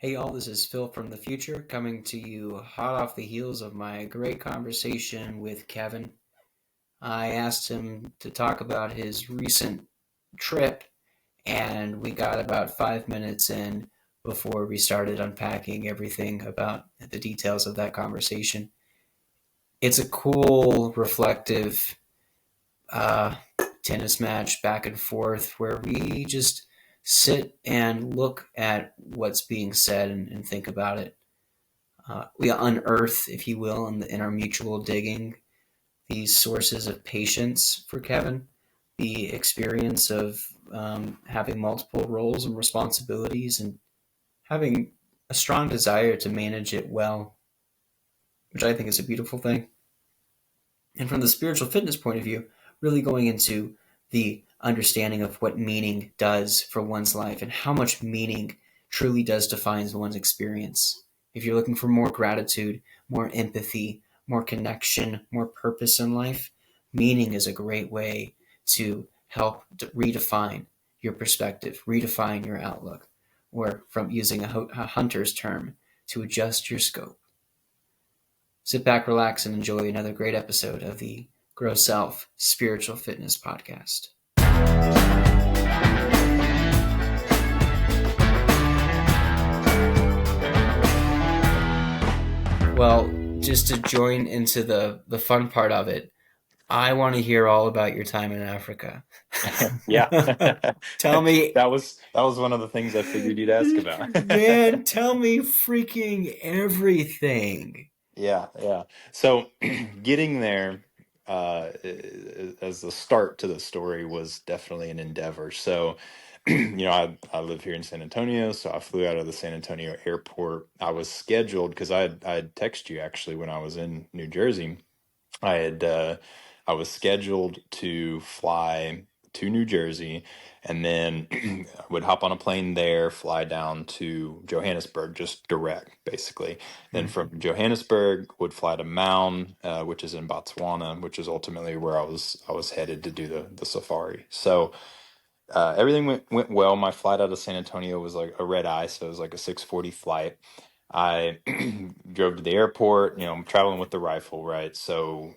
Hey y'all, this is Phil from the future coming to you hot off the heels of my great conversation with Kevin. I asked him to talk about his recent trip, and we got about 5 minutes in before we started unpacking everything about the details of that conversation. It's a cool, reflective uh, tennis match back and forth where we just sit and look at what's being said and think about it. We unearth, if you will, in our mutual digging, these sources of patience for Kevin, the experience of having multiple roles and responsibilities, and having a strong desire to manage it well, which I think is a beautiful thing. And from the spiritual fitness point of view, really going into the understanding of what meaning does for one's life and how much meaning truly does define one's experience. If you're looking for more gratitude, more empathy, more connection, more purpose in life, meaning is a great way to help redefine your perspective, redefine your outlook, or from using a hunter's term, to adjust your scope. Sit back, relax, and enjoy another great episode of the Grow Self Spiritual Fitness Podcast. Well, just to join into the fun part of it, I want to hear all about your time in Africa. Yeah. Tell me, That was one of the things I figured you'd ask about. man, tell me freaking everything. Yeah. So getting there as the start to the story was definitely an endeavor. So, I live here in San Antonio, so I flew out of the San Antonio airport. I was scheduled because I had texted you actually when I was in New Jersey. I had I was scheduled to fly to New Jersey, and then I would hop on a plane there, fly down to Johannesburg, just direct, basically. Then Hmm. from Johannesburg, would fly to Maun, which is in Botswana, which is ultimately where I was headed to do the safari. So everything went well. My flight out of San Antonio was like a red eye, so it was like a 6:40 flight. I drove to the airport. I'm traveling with the rifle, right? So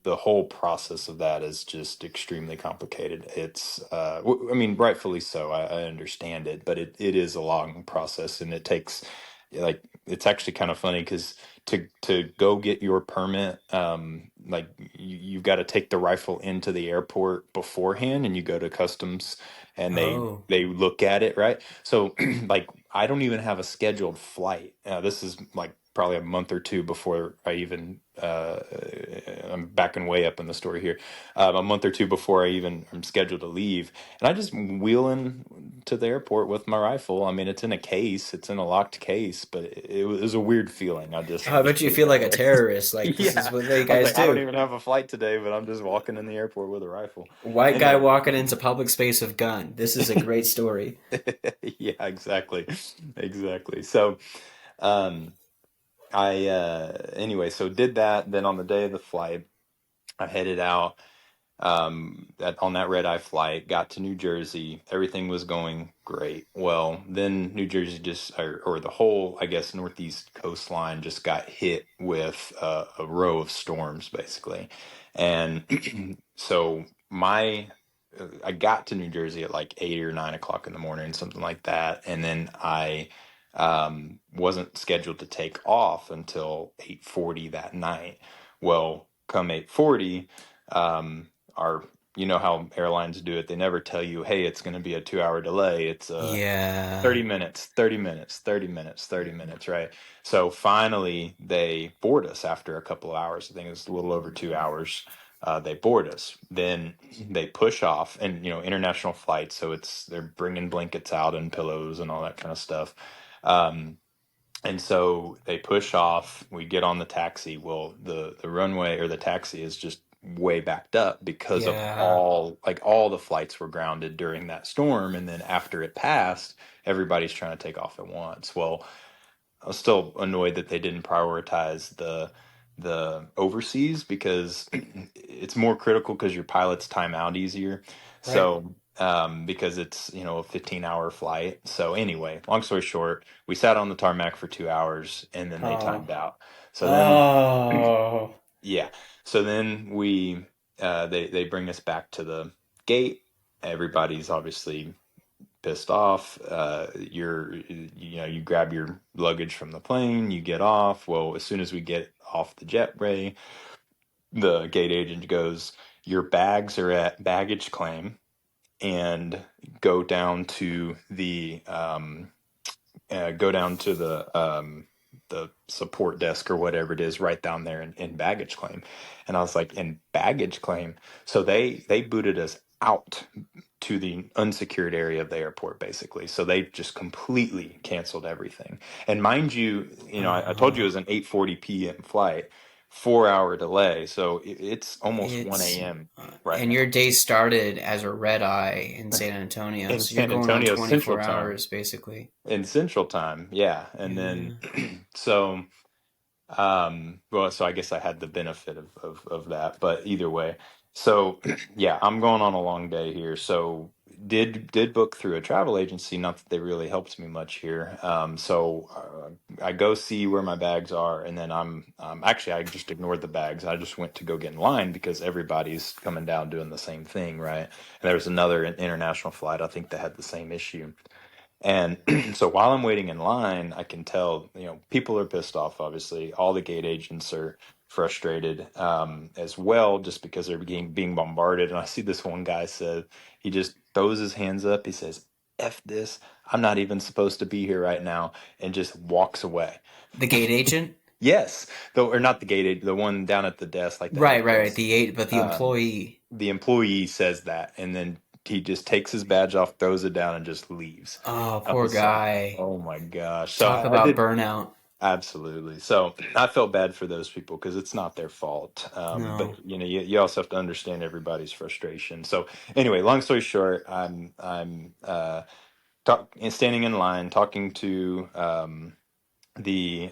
the whole process of that is just extremely complicated. It's, I mean, rightfully so. I understand it, but it is a long process, and it takes, like, it's actually kind of funny because to go get your permit, like you've got to take the rifle into the airport beforehand, and you go to customs, and they Oh, they look at it, right? So, like, I don't even have a scheduled flight. This is like probably a month or two before I even I'm backing way up in the story here. A month or two before I even am scheduled to leave, and I just wheel in to the airport with my rifle. I mean, it's in a case, it's in a locked case, but it was a weird feeling. I bet you feel like a terrorist. Like, this is Yeah, what they I was guys like, I don't do. even have a flight today, but I'm just walking in the airport with a rifle. White guy Anyway. walking into public space with gun. This is a great story. Yeah, exactly. So, um, I anyway, so did that. Then on the day of the flight, I headed out on that red eye flight, got to New Jersey. Everything was going great. Well, then New Jersey just, or the whole, I guess, Northeast coastline just got hit with a row of storms, basically. And so I got to New Jersey at like 8 or 9 o'clock in the morning, something like that. And then I wasn't scheduled to take off until 8:40 that night. Well, come 8:40, our how airlines do it. They never tell you, hey, it's going to be a 2 hour delay. It's 30 Yeah. minutes, 30 minutes, 30 minutes, 30 minutes, right? So finally they board us after a couple of hours. I think it was a little over 2 hours. They board us. Then they push off, and international flights, so they're bringing blankets out and pillows and all that kind of stuff. Um, and so they push off. We get on the taxi. Well, the runway or the taxi is just way backed up because of Yeah. all the flights were grounded during that storm. And then after it passed, everybody's trying to take off at once. Well, I was still annoyed that they didn't prioritize the overseas because it's more critical because your pilots time out easier. Right. So because it's, a 15-hour flight. So anyway, long story short, we sat on the tarmac for 2 hours and then they Oh. timed out. So then, Oh. yeah. So then they bring us back to the gate. Everybody's obviously pissed off. You grab your luggage from the plane, you get off. Well, as soon as we get off the jetway, the gate agent goes, "Your bags are at baggage claim, and go down to the support desk or whatever it is right down there in baggage claim." And I was like, "In baggage claim?" So they booted us out to the unsecured area of the airport, basically. So they just completely canceled everything. And mind you, I told you it Oh. was an 8:40 p.m. flight, 4 hour delay. So it's almost 1 It's a.m. right and your now day started as a red eye in San Antonio, in so you're San going on Antonio Central 24 Time. hours basically. In Central Time, yeah. And then Yeah. so well, so I guess I had the benefit of that, but either way. So yeah, I'm going on a long day here. So did book through a travel agency, not that they really helped me much here. I go see where my bags are, and then actually I just ignored the bags. I just went to go get in line because everybody's coming down doing the same thing, right? And there was another international flight, I think, that had the same issue. And so while I'm waiting in line, I can tell, people are pissed off, obviously. All the gate agents are frustrated as well, just because they're being bombarded. And I see this one guy said, he just throws his hands up. He says, "F this. I'm not even supposed to be here right now," and just walks away. The gate agent? Yes, though, or not the gate agent, the one down at the desk, like the Right, help right, right. desk. The Um, employee. the employee says that, and then he just takes his badge off, throws it down, and just leaves. Oh, I poor was like, guy. "Oh my gosh!" So Talk I about did burnout. absolutely. So I felt bad for those people because it's not their fault. But No. you also have to understand everybody's frustration. So anyway, long story short, I'm standing in line talking to the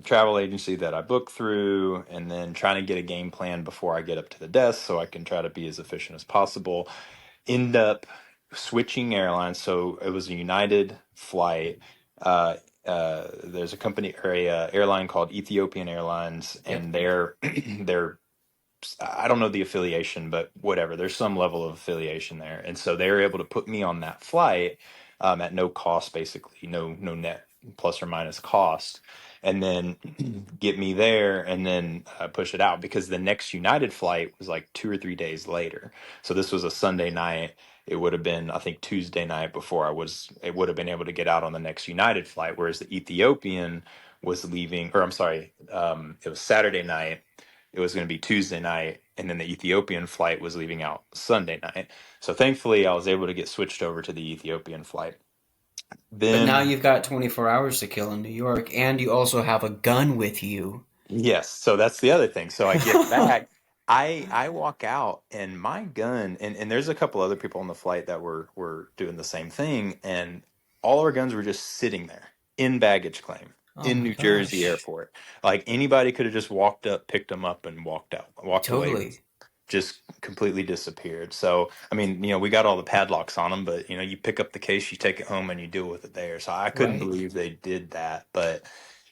travel agency that I booked through, and then trying to get a game plan before I get up to the desk so I can try to be as efficient as possible. End up switching airlines. So it was a United flight. Uh, there's a company or a airline called Ethiopian Airlines, Yep. and they're I don't know the affiliation, but whatever. There's some level of affiliation there, and so they were able to put me on that flight at no cost, basically, no net plus or minus cost, and then get me there, and then push it out because the next United flight was like 2 or 3 days later. So this was a Sunday night. It would have been, I think, Tuesday night before it would have been able to get out on the next United flight, whereas the Ethiopian was leaving, or I'm sorry, it was Saturday night, it was going to be Tuesday night, and then the Ethiopian flight was leaving out Sunday night. So thankfully, I was able to get switched over to the Ethiopian flight. But now Then, you've got 24 hours to kill in New York, and you also have a gun with you. yes, so that's the other thing. So I get back, I walk out, and my gun, and there's a couple other people on the flight that were doing the same thing, and all our guns were just sitting there in baggage claim Oh in my New Jersey gosh. airport. Like anybody could have just walked up, picked them up, and walked away with, Totally. just completely disappeared. So, I mean, we got all the padlocks on them, but you pick up the case, you take it home, and you deal with it there. So I couldn't Right. believe they did that. But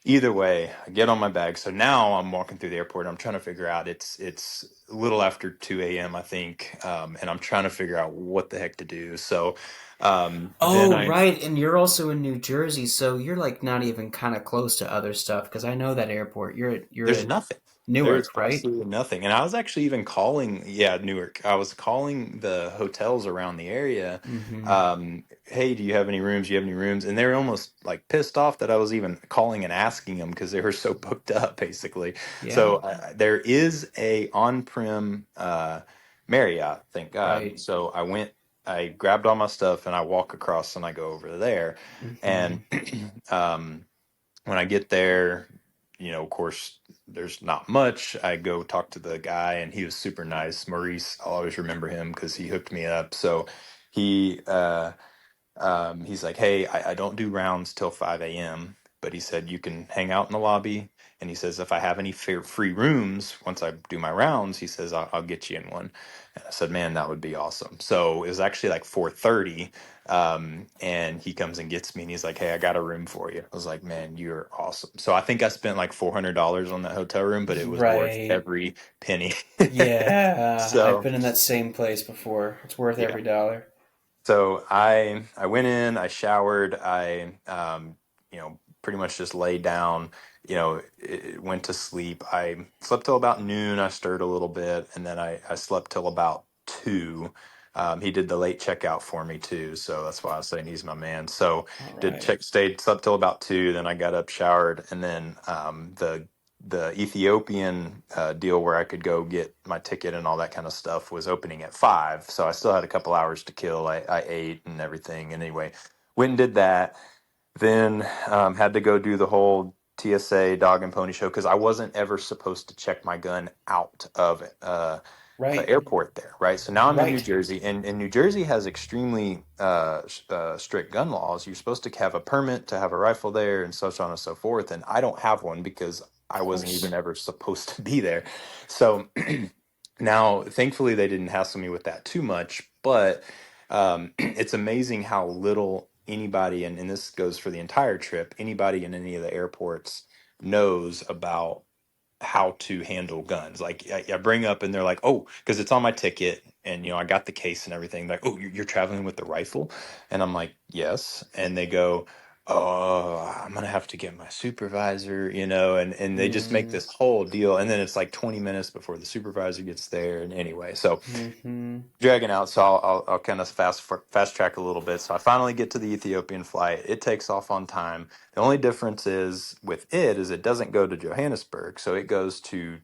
either way, I get on my bag. So now I'm walking through the airport. I'm trying to figure out. It's a little after 2 a.m., I think, and I'm trying to figure out what the heck to do. So then Oh, I right. And you're also in New Jersey, so you're like not even kind of close to other stuff because I know that airport. You're There's at nothing. There's Newark, right? absolutely nothing. And I was actually even calling, yeah, Newark. I was calling the hotels around the area. Mm-hmm. Hey, do you have any rooms? Do you have any rooms? And they were almost like pissed off that I was even calling and asking them because they were so booked up, basically. Yeah. So there is a on-prem Marriott, thank God. Right. So I grabbed all my stuff, and I walk across and I go over there. Mm-hmm. And when I get there, of course, there's not much. I go talk to the guy, and he was super nice. Maurice, I'll always remember him because he hooked me up. So he he's like, "Hey, I don't do rounds till 5 a.m., but he said you can hang out in the lobby And he says, if I have any free rooms once I do my rounds, he says, I'll get you in one. And I said, man, that would be awesome. So it was actually like 4:30. And he comes and gets me and he's like, hey, I got a room for you. I was like, man, you're awesome. So I think I spent like $400 on that hotel room, but it was worth Right. every penny. Yeah, I've So been in that same place before. It's worth yeah. every dollar. So I went in, I showered, pretty much just laid down, went to sleep. I slept till about noon. I stirred a little bit, and then I slept till about 2. He did the late checkout for me too, so that's why I was saying he's my man. So All did right. check, stayed, slept till about 2. Then I got up, showered, and then the Ethiopian deal where I could go get my ticket and all that kind of stuff was opening at 5. So I still had a couple hours to kill. I ate and everything. And anyway, went and did that. Then had to go do the whole TSA dog and pony show because I wasn't ever supposed to check my gun out of the Right. airport there, right? So now I'm in New Right. Jersey, and New Jersey has extremely strict gun laws. You're supposed to have a permit to have a rifle there, and so on and so forth. And I don't have one because I Of wasn't even course. ever supposed to be there. So now, thankfully, they didn't hassle me with that too much. But it's amazing how little anybody, and this goes for the entire trip, anybody in any of the airports knows about how to handle guns. Like I bring up and they're like, oh, because it's on my ticket and I got the case and everything. Like, oh, you're traveling with the rifle, and I'm like, yes. And they go, oh, I'm gonna have to get my supervisor, and they just make Mm, this whole deal, and then it's like 20 minutes before the supervisor gets there. And anyway, so mm-hmm. dragging out. So I'll kind of fast track a little bit. So I finally get to the Ethiopian flight. It takes off on time. The only difference is with it is it doesn't go to Johannesburg, so it goes to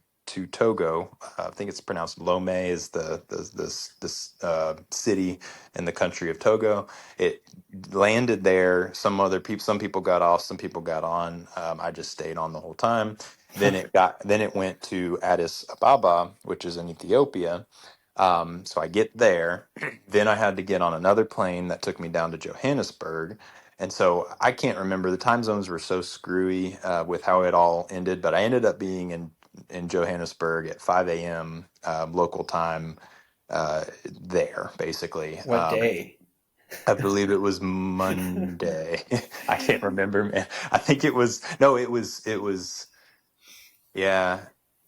Togo. I think it's pronounced Lome is this city in the country of Togo. It landed there. Some people got off, some people got on. I just stayed on the whole time. Then it went to Addis Ababa, which is in Ethiopia. So I get there. Then I had to get on another plane that took me down to Johannesburg. And so I can't remember. The time zones were so screwy with how it all ended, but I ended up being in Johannesburg at 5 a.m. Local time there, basically. What day? I believe it was Monday. I can't remember, man. I think it was, no, it was. Yeah,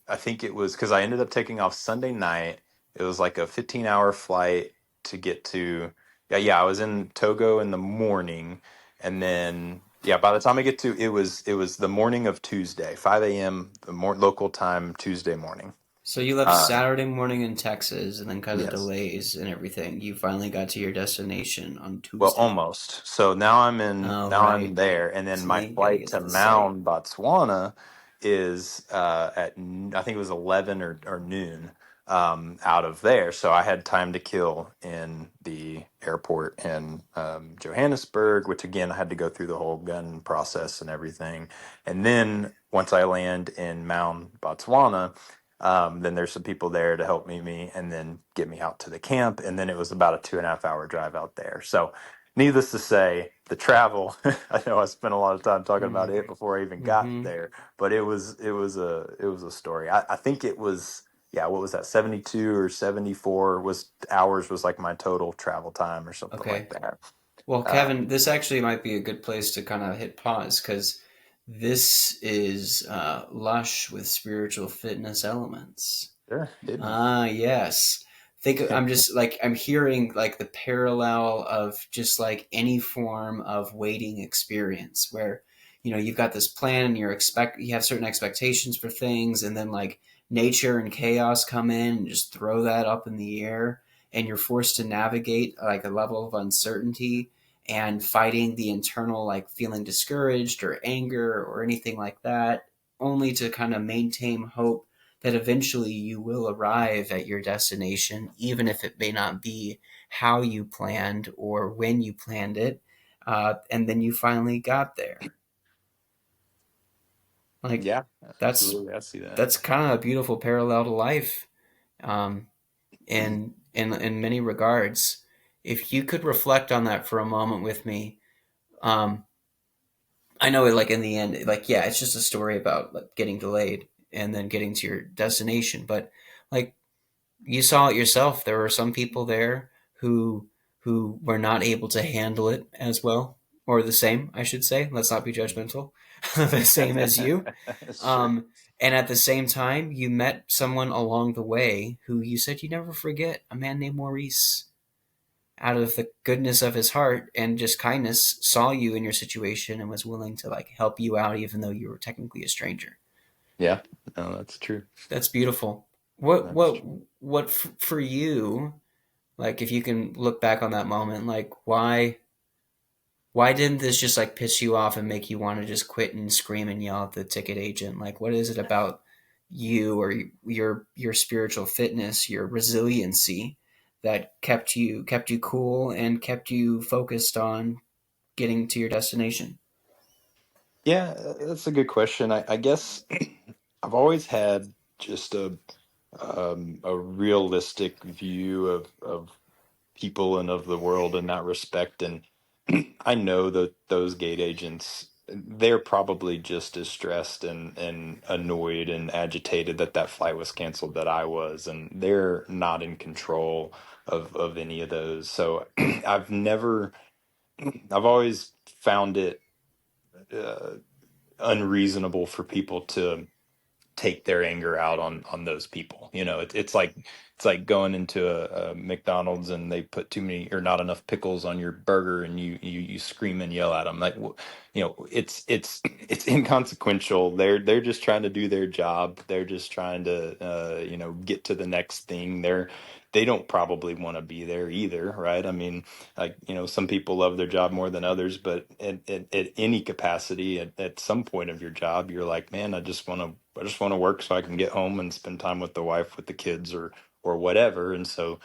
I think it was because I ended up taking off Sunday night. It was like a 15-hour flight to get to. Yeah, I was in Togo in the morning, and then yeah, by the time I get to it was the morning of Tuesday, 5 a.m. the more local time Tuesday morning. So you left Uh, Saturday morning in Texas, and then because of yes. delays and everything, you finally got to your destination on Well, Tuesday. almost. So now Oh, now I'm right. there, and then So now my you gotta flight get to to the site. Maun, Botswana, is I think it was 11 or noon out of there. So I had time to kill in the airport in Johannesburg, which again I had to go through the whole gun process and everything, and then once I land in Maun, Botswana. Then there's some people there to help me and then get me out to the camp. And then it was about a 2.5 hour drive out there. So, needless to say, the travel, I know I spent a lot of time talking about it before I even got Mm-hmm. there, but it was a story. I think it was, yeah, what was that? 72 or 74 was hours was like my total travel time or something like Okay. that. Well, Uh, Kevin, this actually might be a good place to kind of hit pause because this is lush with spiritual fitness elements. sure, hit me. Ah, yes. I'm just like I'm hearing like the parallel of just like any form of waiting experience where you've got this plan and you have certain expectations for things and then like nature and chaos come in and just throw that up in the air and you're forced to navigate like a level of uncertainty and fighting the internal like feeling discouraged or anger or anything like that only to kind of maintain hope that eventually you will arrive at your destination, even if it may not be how you planned or when you planned it. And then you finally got there. Like Yeah, that's absolutely. I see that. that's kind of a beautiful parallel to life, um, in many regards. If you could reflect on that for a moment with me, um, I know, like in the end, like yeah, it's just a story about like getting delayed and then getting to your destination. But like you saw it yourself, there were some people there who were not able to handle it as well, or the same, I should say. Let's not be judgmental. The same as you. Sure. Um, and at the same time, you met someone along the way who you said you never forget, a man named Maurice, out of the goodness of his heart and just kindness, saw you in your situation and was willing to like help you out, even though you were technically a stranger. Yeah, no, that's true. That's beautiful. What That's what true. what for you? Like, if you can look back on that moment, like why didn't this just like piss you off and make you want to just quit and scream and yell at the ticket agent? Like, what is it about you or your spiritual fitness, your resiliency that kept you cool and kept you focused on getting to your destination? Yeah, that's a good question. I guess I've always had just a realistic view of people and of the world in that respect. And I know that those gate agents, they're probably just as stressed and annoyed and agitated that that flight was canceled that I was, and they're not in control of any of those. So I've always found it uh, unreasonable for people to take their anger out on those people. You know, it's like going into a McDonald's and they put too many or not enough pickles on your burger, and you scream and yell at them. Like, you know, it's inconsequential. They're just trying to do their job. They're just trying to you know, get to the next thing. They don't probably want to be there either, right? I mean, like, you know, some people love their job more than others, but at any capacity, at some point of your job, you're like, man, I just want to work so I can get home and spend time with the wife, with the kids, or whatever. And so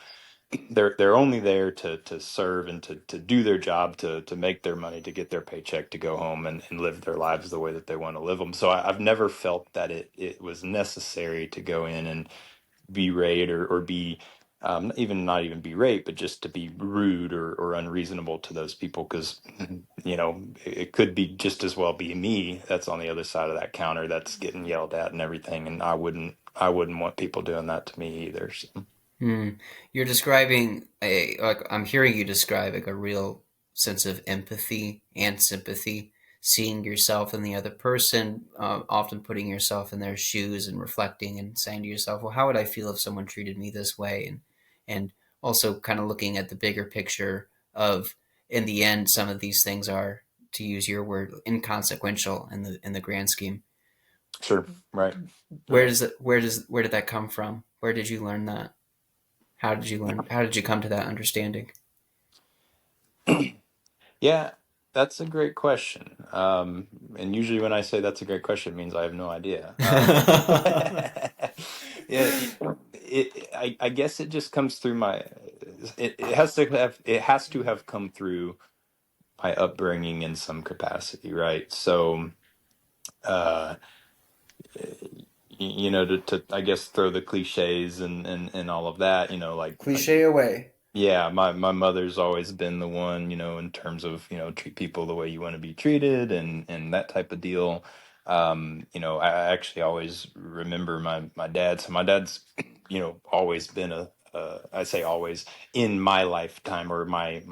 they're only there to serve and to do their job, to make their money, to get their paycheck, to go home and live their lives the way that they want to live them. So I've never felt that it was necessary to go in and berate or be even not even berate, but just to be rude or unreasonable to those people, because you know, it could be just as well be me that's on the other side of that counter that's getting yelled at and everything, and I wouldn't want people doing that to me either. So, Hmm. You're describing a like I'm hearing you describe like a real sense of empathy and sympathy, seeing yourself in the other person, often putting yourself in their shoes and reflecting and saying to yourself, "Well, how would I feel if someone treated me this way?" And also kind of looking at the bigger picture of, in the end, some of these things are, to use your word, inconsequential in the grand scheme. sure, right, Where right. does it where did that come from? Where did you learn that? How did you learn? How did you come to that understanding? Yeah, that's a great question. And usually when I say that's a great question, it means I have no idea. Yeah, I guess it just comes through it has to have come through my upbringing in some capacity, right? So, uh, you know, to I guess throw the cliches and all of that, you know, like Cliche away. yeah, my mother's always been the one, you know, in terms of, you know, treat people the way you want to be treated and that type of deal. You know, I actually always remember my dad. So my dad's, you know, always been I say always, in my lifetime, or my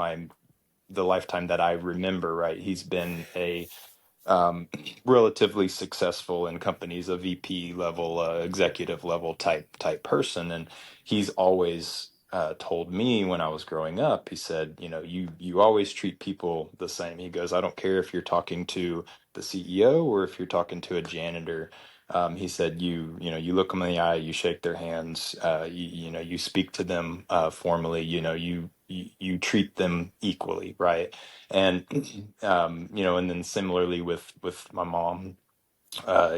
the lifetime that I remember, right? He's been a um, relatively successful in companies, a VP level, executive level type person, and he's always told me when I was growing up. He said, you know, you always treat people the same. He goes, I don't care if you're talking to the CEO or if you're talking to a janitor. He said, you know, you look them in the eye, you shake their hands, you know, you speak to them formally, you know, you treat them equally, right? And you know, and then similarly with my mom,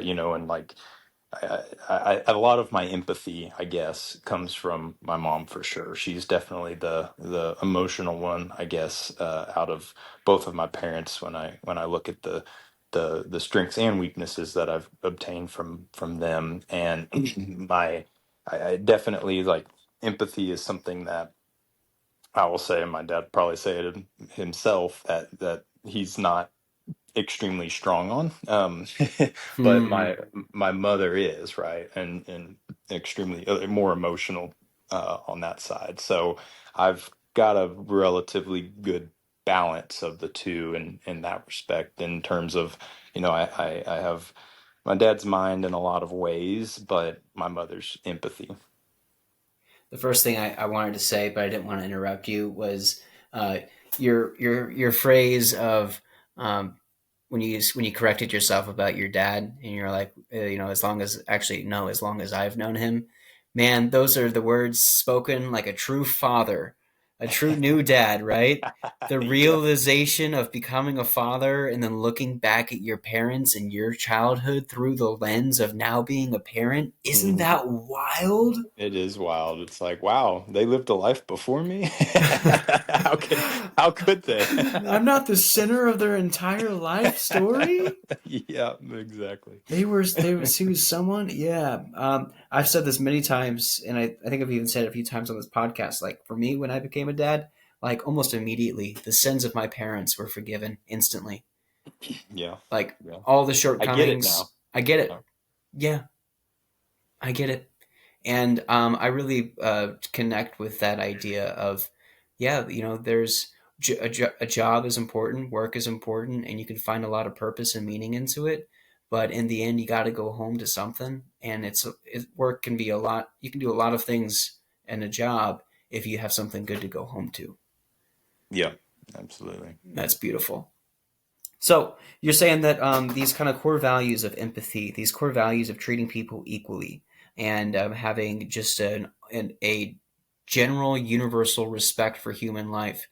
you know, and like a lot of my empathy, I guess, comes from my mom for sure. She's definitely the emotional one, I guess, out of both of my parents. When I look at the strengths and weaknesses that I've obtained from them, and I definitely like empathy is something that I will say, and my dad probably say it himself, that he's not. extremely strong on. But Hmm. my mother is, right, and extremely more emotional on that side. So I've got a relatively good balance of the two in that respect. In terms of, I have my dad's mind in a lot of ways, but my mother's empathy. The first thing I wanted to say, but I didn't want to interrupt you, was uh, your phrase of when you corrected yourself about your dad, and you're like, as long as actually no, as long as I've known him, man, those are the words spoken like a true father, a true new dad, right? The Yeah. realization of becoming a father and then looking back at your parents and your childhood through the lens of now being a parent, isn't Mhm. that wild? It is wild. It's like, wow, they lived a life before me. How could they? I'm not the center of their entire life story. Yeah, exactly. He was someone. Yeah. I've said this many times, and I think I've even said it a few times on this podcast. Like for me, when I became a dad, like almost immediately, the sins of my parents were forgiven instantly. Yeah, Like yeah. all the I get it now. shortcomings, I get Yeah. it. Yeah, I get it. And I really connect with that idea of, yeah, there's a job is important, work is important, and you can find a lot of purpose and meaning into it. But in the end, you got to go home to something, and work can be a lot. You can do a lot of things in a job if you have something good to go home to. Yeah, absolutely. That's beautiful. So you're saying that these kind of core values of empathy, these core values of treating people equally, and having just a general universal respect for human life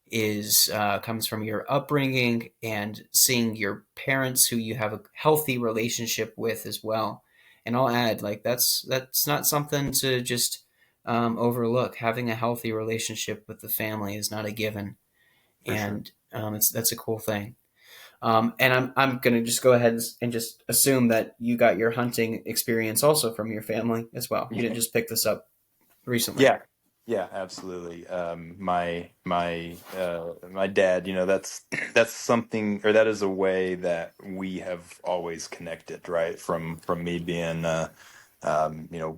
is comes from your upbringing and seeing your parents who you have a healthy relationship with as well. And I'll add, like that's not something to just overlook. Having a healthy relationship with the family is not a given, For sure. and that's a cool thing. And I'm gonna just go ahead and just assume that you got your hunting experience also from your family as well. You didn't just pick this up recently. Yeah. Yeah, absolutely. My dad, that's something, or that is a way that we have always connected, right? From me being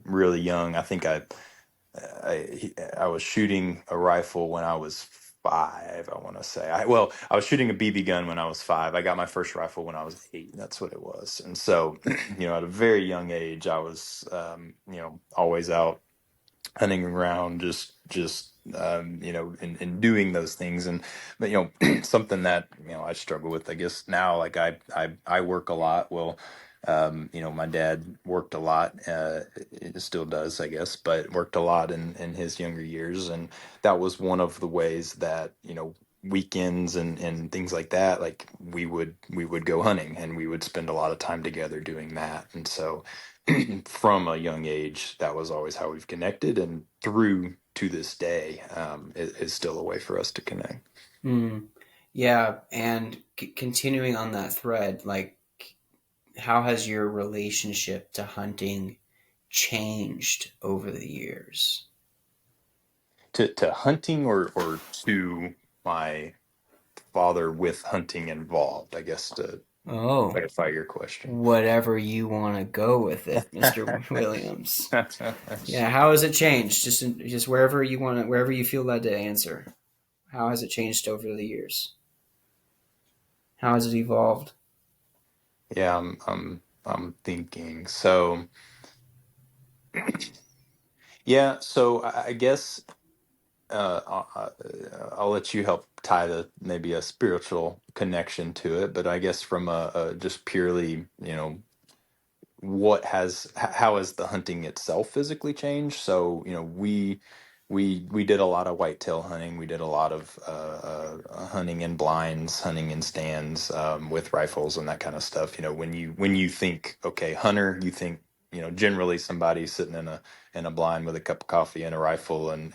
really young. I think I was shooting a rifle when I was 5, I want to say. I was shooting a BB gun when I was 5. I got my first rifle when I was 8. That's what it was. And so, at a very young age, I was, always out hunting around, and doing those things. And but something that I struggle with, I guess now, like I work a lot. Well, my dad worked a lot, it still does, I guess, but worked a lot in his younger years. And that was one of the ways that weekends and things like that, like we would go hunting, and we would spend a lot of time together doing that. And so from a young age, that was always how we've connected, and through to this day, is still a way for us to connect. Hmm. Yeah, and continuing on that thread, like how has your relationship to hunting changed over the years? To hunting, or to my father with hunting involved, I guess, to Oh, clarify your question. whatever you want to go with it, Mr. Williams. Yeah, how has it changed? Just wherever you want to, wherever you feel led to answer. How has it changed over the years? How has it evolved? Yeah, I'm thinking. So, yeah, so I guess I'll let you help tie maybe a spiritual connection to it, but I guess from a just purely, how has the hunting itself physically changed? So we did a lot of whitetail hunting. We did a lot of hunting in blinds, hunting in stands, with rifles and that kind of stuff. When you think, okay, hunter, you think, generally somebody sitting in a blind with a cup of coffee and a rifle, and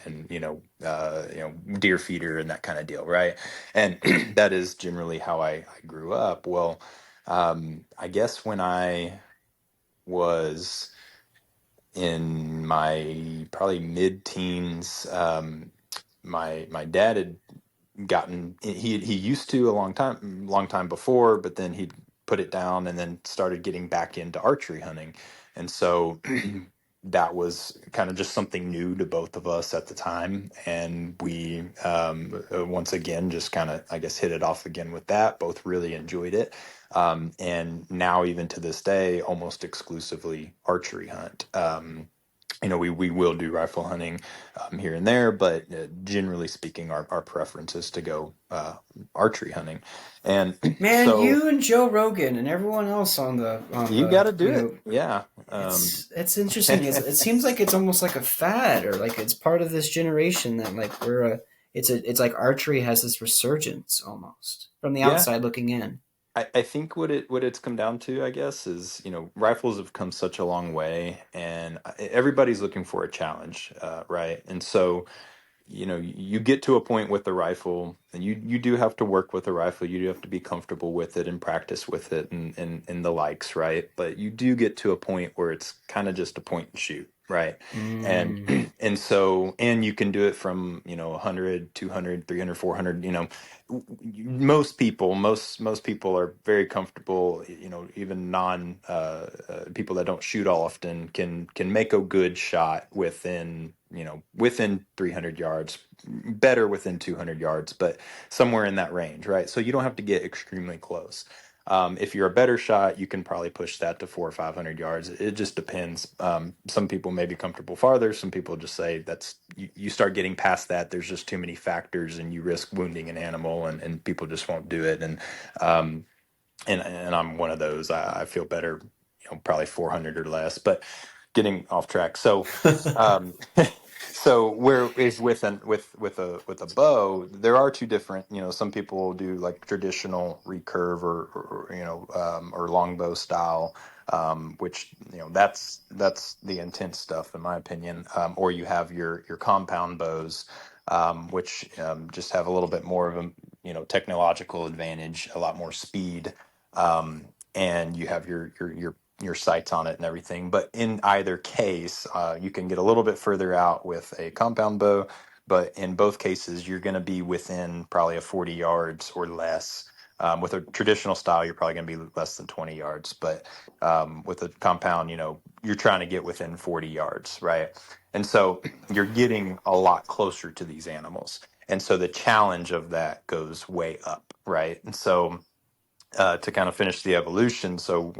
deer feeder and that kind of deal, right? And that is generally how I grew up. Well, I guess when I was in my probably mid-teens, my dad had gotten he used to a long time before, but then he put it down and then started getting back into archery hunting. And so that was kind of just something new to both of us at the time. And we once again just kind of, I guess, hit it off again with that. Both really enjoyed it. And now, even to this day, almost exclusively archery hunt. We will do rifle hunting here and there, but generally speaking, our preference is to go archery hunting. And Man, so you and Joe Rogan and everyone else on you got the to do it. Yeah. it's interesting. It seems like it's almost like a fad, or like it's part of this generation that like it's like archery has this resurgence almost from the Yeah. outside looking in. I think what it's come down to, I guess, is, rifles have come such a long way, and everybody's looking for a challenge, right? And so, you get to a point with the rifle, and you do have to work with the rifle. You do have to be comfortable with it and practice with it, and the likes, right? But you do get to a point where it's kind of just a point and shoot, right? And Mm. and so, and you can do it from 100, 200, 300, 400. Most people are very comfortable. Even non people that don't shoot often can make a good shot within 300 yards, better within 200 yards, but somewhere in that range, right? So you don't have to get extremely close. If you're a better shot, you can probably push that to 400 or 500 yards. It just depends. Some people may be comfortable farther. Some people just say you start getting past that. There's just too many factors, and you risk wounding an animal, and people just won't do it. Um, and I'm one of those. I feel better, probably 400 or less. But getting off track. So, um, so where is with a bow, there are two different. Some people do like traditional recurve or longbow style. Which that's the intense stuff in my opinion. Or you have your compound bows, which just have a little bit more of a technological advantage, a lot more speed, and you have your sights on it and everything. But in either case, you can get a little bit further out with a compound bow. But in both cases, you're going to be within probably a 40 yards or less. With a traditional style, you're probably going to be less than 20 yards. But with a compound, you're trying to get within 40 yards, right? And so you're getting a lot closer to these animals. And so the challenge of that goes way up, right? And so to kind of finish the evolution. So,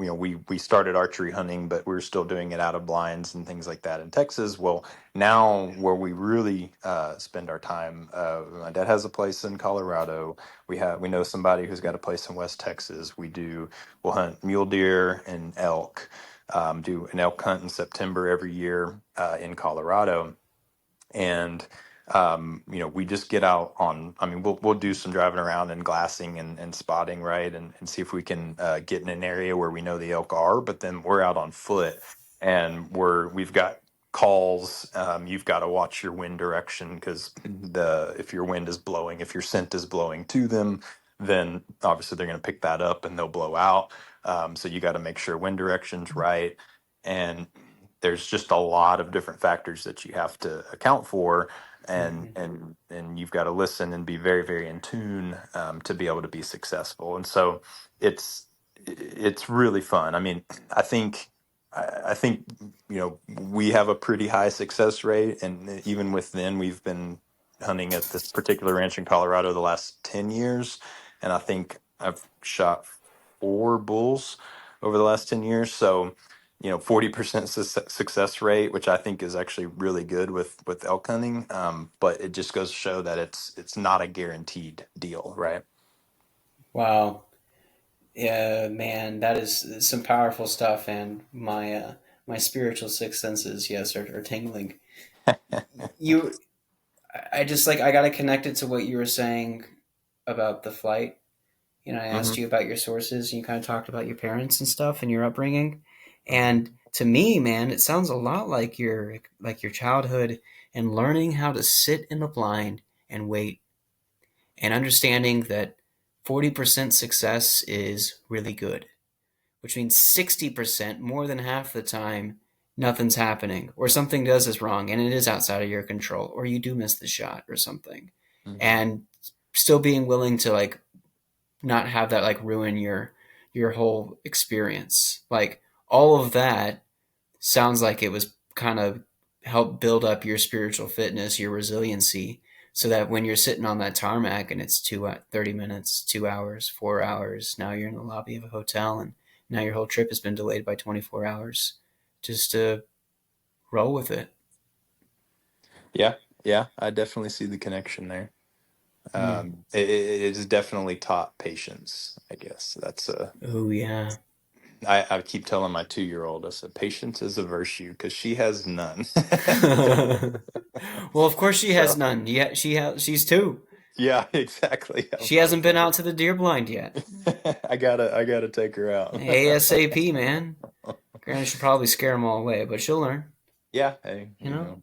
we started archery hunting, but we were still doing it out of blinds and things like that in Texas. Well, now where we really spend our time, my dad has a place in Colorado. We know somebody who's got a place in West Texas. We'll hunt mule deer and elk. Do an elk hunt in September every year in Colorado, and we just get out on. I mean, we'll do some driving around and glassing and spotting, right, and see if we can get in an area where we know the elk are. But then we're out on foot, and we've got calls. You've got to watch your wind direction, because if your wind is blowing, if your scent is blowing to them, then obviously they're going to pick that up and they'll blow out. So you got to make sure wind direction's right, and there's just a lot of different factors that you have to account for, and Mhm. and you've got to listen and be very, very in tune, to be able to be successful. And so it's it's really fun. I mean, I think I think we have a pretty high success rate, and even within, we've been hunting at this particular ranch in Colorado the last 10 years, and I think I've shot 4 bulls over the last 10 years. So 40% success rate, which I think is actually really good with elk hunting. But it just goes to show that it's not a guaranteed deal, right? Wow. Yeah, man, that is some powerful stuff, and my spiritual sixth senses, yes, are tingling. You, I just like I got to connect it to what you were saying about the flight. I Hmm. asked you about your sources, and you kind of talked about your parents and stuff and your upbringing. Hmm. And to me, man, it sounds a lot like your childhood and learning how to sit in the blind and wait, and understanding that 40% success is really good, which means 60%, more than half the time, nothing's happening, or something does is wrong and it is outside of your control, or you do miss the shot or something. Hmm. And still being willing to like not have that like ruin your whole experience. Like all of that sounds like it was kind of help build up your spiritual fitness, your resiliency, so that when you're sitting on that tarmac and it's 30 minutes, 2 hours, 4 hours, now you're in the lobby of a hotel and now your whole trip has been delayed by 24 hours. Just to roll with it. Yeah, yeah, I definitely see the connection there. Mm. It is definitely taught patience, I guess. Oh, yeah. I keep telling my 2-year-old, I said, patience is a virtue because she has none. Well, of course she has So, none. Yeah, she's two. yeah, exactly. I'm She hasn't like, been out to the deer blind yet. I gotta take her out. ASAP, man. Granted, she'll probably scare them all away, but she'll learn. Yeah, hey, You know,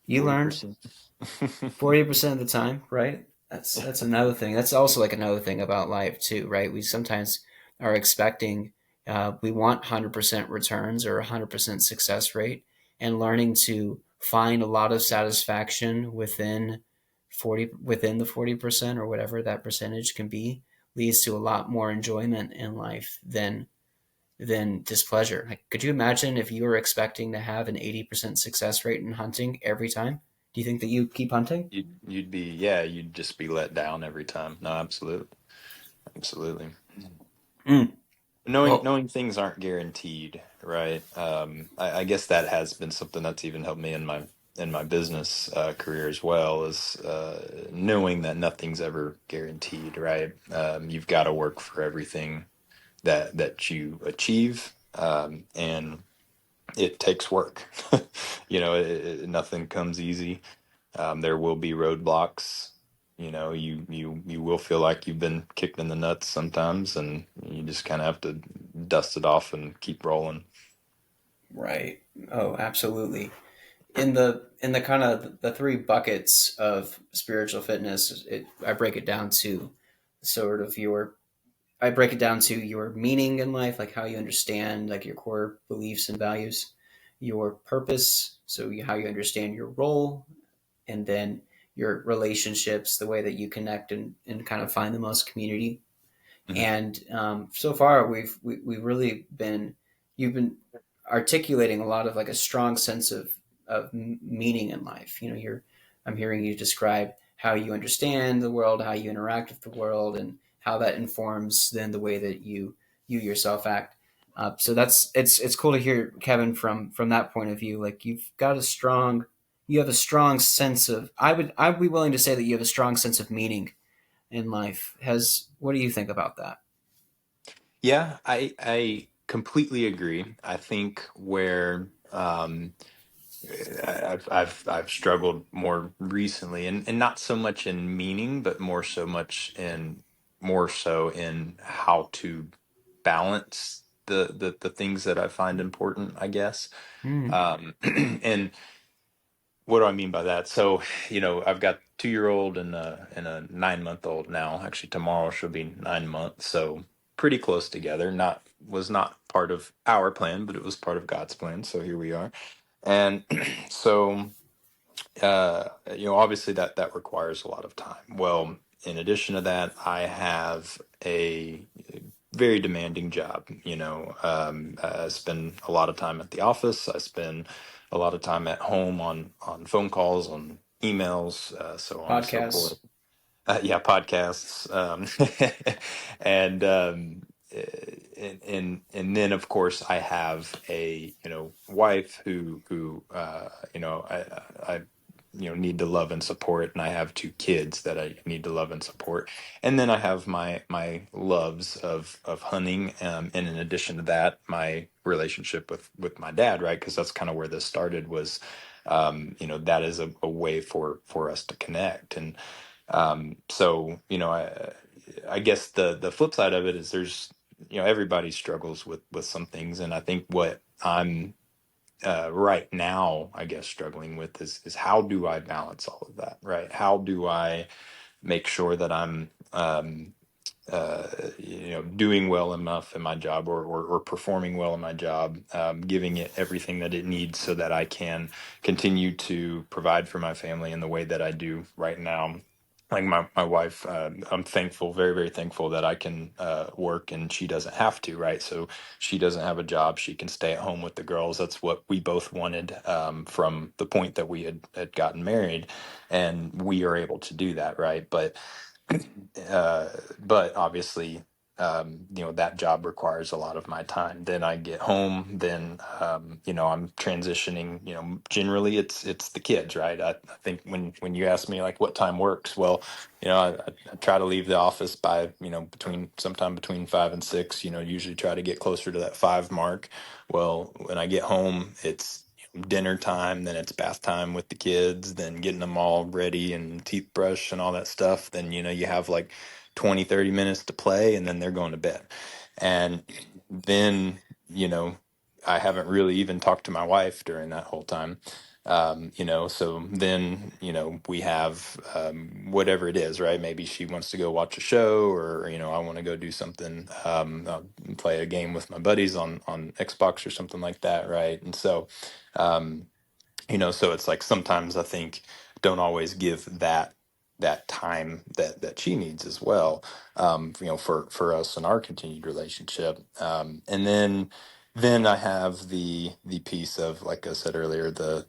you learn 40%. 40% of the time, right? That's another thing. That's also like another thing about life too, right? We sometimes are expecting, we want 100% returns or 100% success rate, and learning to find a lot of satisfaction within the 40% or whatever that percentage can be leads to a lot more enjoyment in life than displeasure. Like, could you imagine if you were expecting to have an 80% success rate in hunting every time? Do you think that you keep hunting? You'd be, yeah, you'd just be let down every time. No, absolutely. Absolutely. Mm. Well, Knowing things aren't guaranteed, right? I guess that has been something that's even helped me in my business career as well, is knowing that nothing's ever guaranteed, right? You've got to work for everything that you achieve, and it takes work. Nothing comes easy. There will be roadblocks. You will feel like you've been kicked in the nuts sometimes, and you just kind of have to dust it off and keep rolling. right. Oh, absolutely. In the kind of the three buckets of spiritual fitness, I break it down to sort of your I break it down to your meaning in life, like how you understand like your core beliefs and values, your purpose, so how you understand your role, and then your relationships, the way that you connect and kind of find the most community. Mhm. And so far, we've really been you've been articulating a lot of like a strong sense of meaning in life. I'm hearing you describe how you understand the world, how you interact with the world, and how that informs then the way that you yourself act. So it's cool to hear, Kevin, from that point of view. Like you have a strong sense of. I'd be willing to say that you have a strong sense of meaning in life. Has What do you think about that? Yeah, I completely agree. I think where I've struggled more recently, and not so much in meaning, but more so in how to balance the things that I find important, I guess. Mm. And what do I mean by that? So, I've got 2-year-old and a 9-month old now. Actually, tomorrow she'll be 9 months, so pretty close together. Was not part of our plan, but it was part of God's plan. So here we are. And so, obviously that requires a lot of time. Well, in addition to that, I have a very demanding job. I spend a lot of time at the office. I spend a lot of time at home on phone calls, on emails, so on and so forth. Podcasts. Yeah, podcasts, and and then of course I have a wife who I need to love and support, and I have 2 kids that I need to love and support, and then I have my loves of hunting, and in addition to that, my relationship with my dad, right? Because that's kind of where this started, was that is a way for us to connect. And so, I guess the flip side of it is there's, everybody struggles with some things. And I think what I'm right now, I guess, struggling with is how do I balance all of that, right? How do I make sure that I'm, doing well enough in my job, or performing well in my job, giving it everything that it needs so that I can continue to provide for my family in the way that I do right now, like my wife, I'm thankful, very, very thankful that I can work and she doesn't have to, right? So she doesn't have a job. She can stay at home with the girls. That's what we both wanted from the point that we had gotten married. And we are able to do that, right? Uh, but obviously, that job requires a lot of my time. Then I get home, then, I'm transitioning, generally it's the kids, right? I think when you ask me like what time works, well, I try to leave the office by, sometime between 5 and 6, usually try to get closer to that 5 mark. Well, when I get home, it's dinner time, then it's bath time with the kids, then getting them all ready and teeth brush and all that stuff. Then, you have like 20, 30 minutes to play and then they're going to bed. And then, you know, I haven't really even talked to my wife during that whole time. So then, we have whatever it is, right? Maybe she wants to go watch a show or, I want to go do something, play a game with my buddies on Xbox or something like that, right? And so, um, so it's like sometimes I think don't always give that time that she needs as well, for us and our continued relationship. And then I have the piece of, like I said earlier, the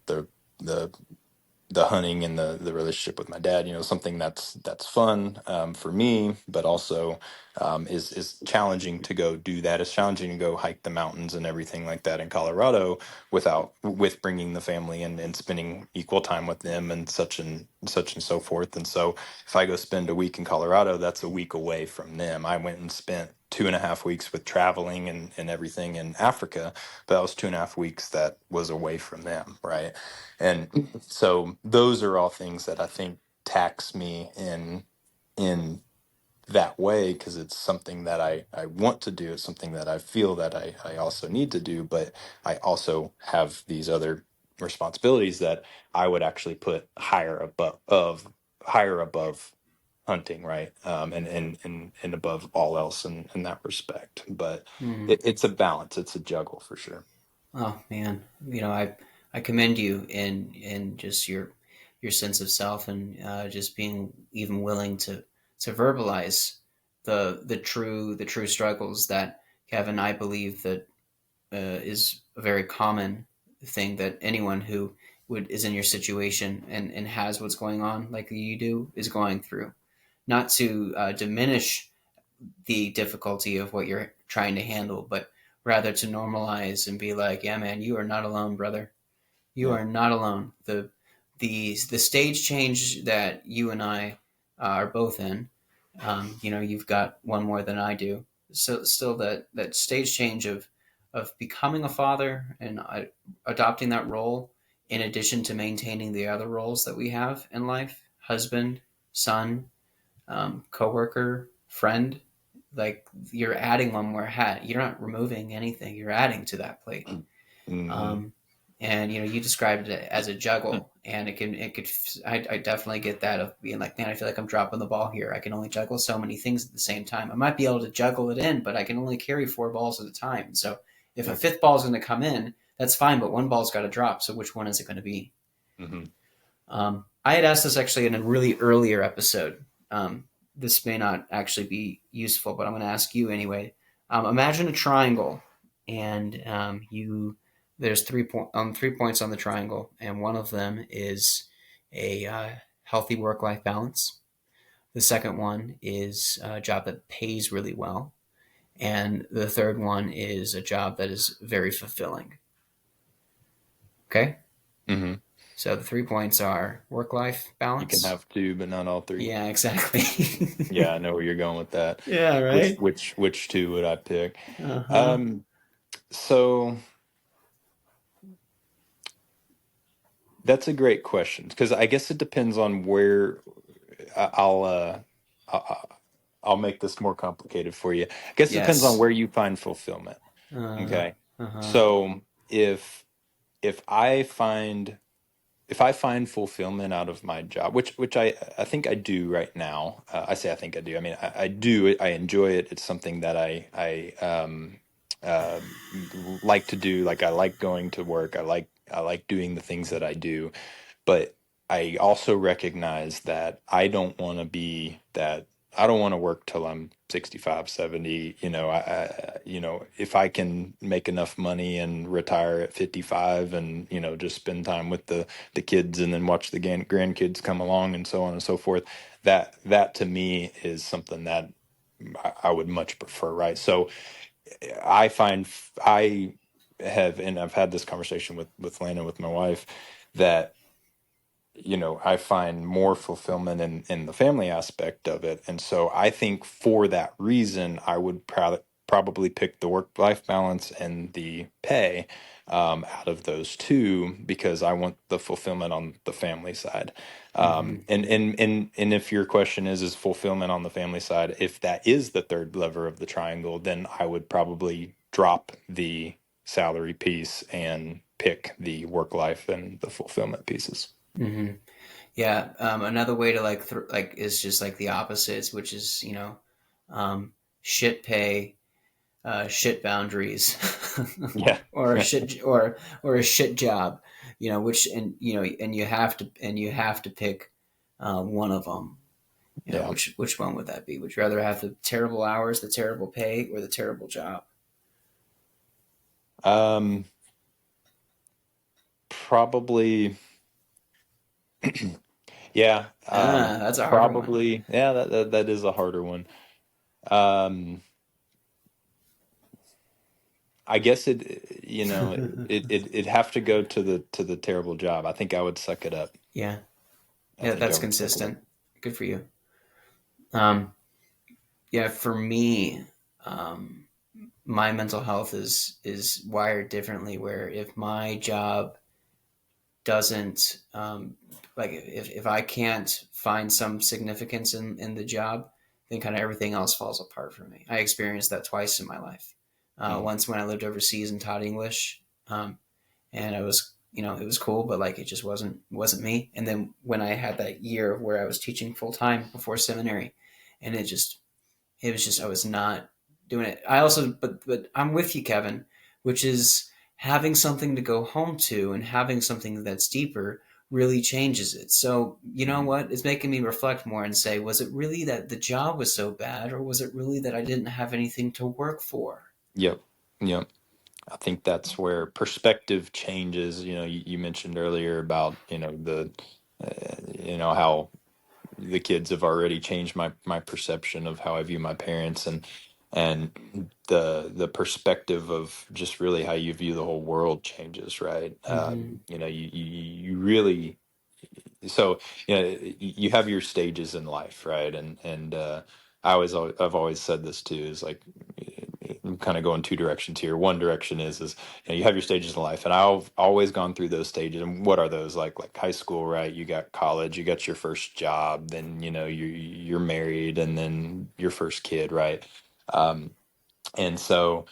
the hunting and the relationship with my dad, something that's fun, for me, but also is challenging to go do that. It's challenging to go hike the mountains and everything like that in Colorado with bringing the family and spending equal time with them and such and so forth. And so if I go spend a week in Colorado, that's a week away from them. I went and spent 2.5 weeks with traveling and everything in Africa, but that was 2.5 weeks that was away from them, right? And so those are all things that I think tax me in that way, because it's something that I want to do. It's something that I feel that I also need to do, but I also have these other responsibilities that I would actually put higher above hunting, right? And above all else in that respect. But Hmm. it's a balance. It's a juggle for sure. Oh man, I commend you in just your sense of self and just being even willing to verbalize the true struggles that Kevin, I believe that is a very common thing that anyone who would is in your situation and has what's going on like you do is going through. Not to diminish the difficulty of what you're trying to handle, but rather to normalize and be like, yeah, man, you are not alone, brother. You Yeah. are not alone. The stage change that you and I are both in, you've got one more than I do. So still that stage change of becoming a father and adopting that role, in addition to maintaining the other roles that we have in life, husband, son, coworker, friend. Like you're adding one more hat. You're not removing anything. You're adding to that plate. Hmm. Um, and you described it as a juggle, and it could. I definitely get that of being like, man, I feel like I'm dropping the ball here. I can only juggle so many things at the same time. I might be able to juggle it in, but I can only carry 4 balls at a time. So if a Yeah. fifth ball is going to come in, that's fine, but one ball's got to drop. So which one is it going to be? Hmm. I had asked this actually in a really earlier episode. This may not actually be useful, but I'm going to ask you anyway. Imagine a triangle, and you there's 3 points on the triangle, and one of them is a healthy work-life balance. The second one is a job that pays really well, and the third one is a job that is very fulfilling. Okay, Hmm. so the 3 points are work-life You can balance. have two, but not all three. Yeah, exactly. Yeah, I know where you're going with that. Yeah, Which right. which which two would I pick? Uh huh. Um, so that's a great question, because I guess it depends on where I'll I'll make this more complicated for you. I guess it depends on Yes. where you find fulfillment. Uh Okay. huh. So if I find if I find fulfillment out of my job, which I think I do right now. I say I think I do. I mean, I do it. I enjoy it. It's something that I uh, like to do. Like I like going to work. I like doing the things that I do. But I also recognize that I don't want to be that. I don't want to work till I'm 65, 70. If I can make enough money and retire at 55 and, just spend time with the kids and then watch the grandkids come along and so on and so forth, that to me is something that I would much prefer, right? So I find I have, and I've had this conversation with Lana, with my wife, that I find more fulfillment in the family aspect of it. And so I think for that reason, I would probably pick the work-life balance and the pay out of those two, because I want the fulfillment on the family side. Mm-hmm. And if your question is fulfillment on the family side, if that is the third lever of the triangle, then I would probably drop the salary piece and pick the work life and the fulfillment pieces. Mm-hmm. Yeah. Another way to like is just like the opposites, which is shit pay, shit boundaries, Yeah. or a shit or a shit job. Which and you have to pick one of them. Yeah. Which one would that be? Would you rather have the terrible hours, the terrible pay, or the terrible job? Um, Probably, yeah. That's a harder one. Probably, yeah, that is a harder one. Um, I guess it'd have to go to the terrible job. I think I would suck it up. Yeah, I yeah, think I that's would suck it up. consistent. Good for you. Um, yeah, for me, um, my mental health is wired differently. Where if my job doesn't like if I can't find some significance in the job, then kind of everything else falls apart for me. I experienced that twice in my life. Mm. Once when I lived overseas and taught English, and it was it was cool, but like it just wasn't me. And then when I had that year where I was teaching full time before seminary, and it was just I was not doing it. I also but I'm with you, Kevin, which is having something to go home to and having something that's deeper really changes it. So you know Mhm. what? It's making me reflect more and say, was it really that the job was so bad, or was it really that I didn't have anything to work for? Yep. Yep. I think that's where perspective changes. You mentioned earlier about, how the kids have already changed my perception of how I view my parents, and the perspective of just really how you view the whole world changes, right? Mm-hmm. You really, so you have your stages in life, right? And I've always said this too, is like, I'm kind of going two directions here. One direction is you have your stages in life, and I've always gone through those stages. And what are those? Like high school, right? You got college, you got your first job, then you're married, and then your first kid, right? And so